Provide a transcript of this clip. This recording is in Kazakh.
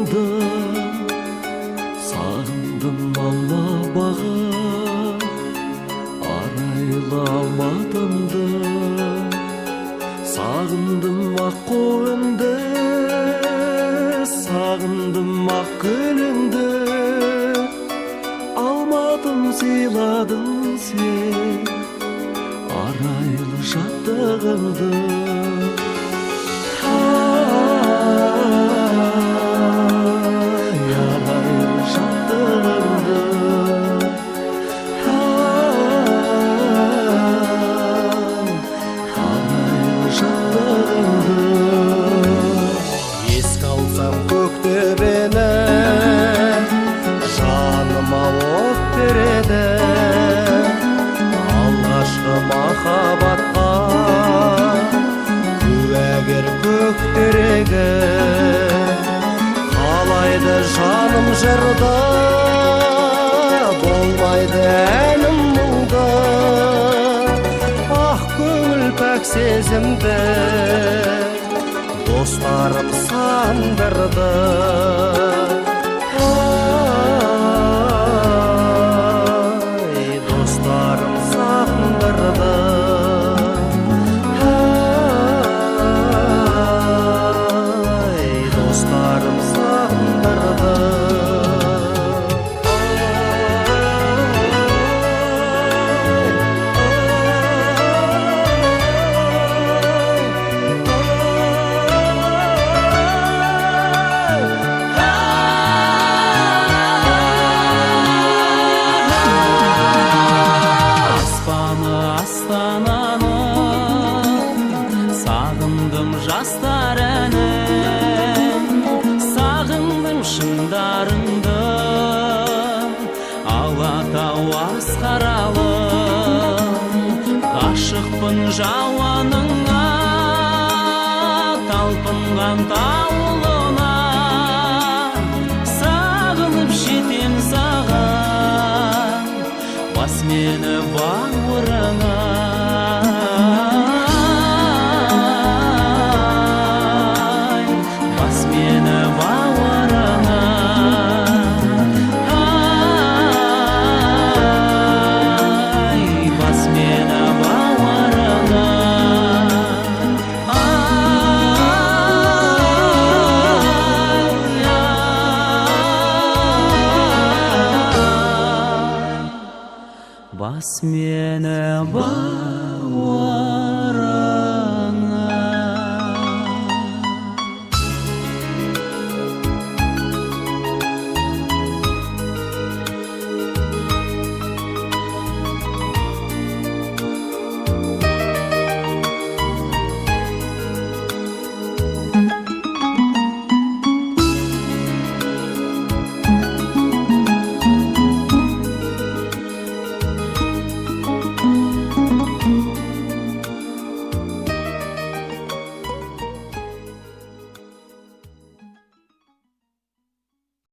жанымды, сағындым алма бағы, арайлы алматымды, сағындым ақ қойыңды, сағындым ақ гүліңді, алматым сыйладың сен арайлы шаттығыңды. Еске алсам көктөбені, жаныма от береді. Алғашқы махаббатқа куәгер көктерегі. Қалайды жаным жырда, болмайды әнім мұңда. Ақ көңіл пәк сезімді достарым сандырды. Ай, достарым сандырды. Ай, достарым сандырды. Сағындым жастар әнін, сағындым шыңдарыңды, Алатау асқаралым, ғашықпын жауаныңа, талпынған тауылына, сағынып жетем саған, бас мені бауырыңа. Бас мені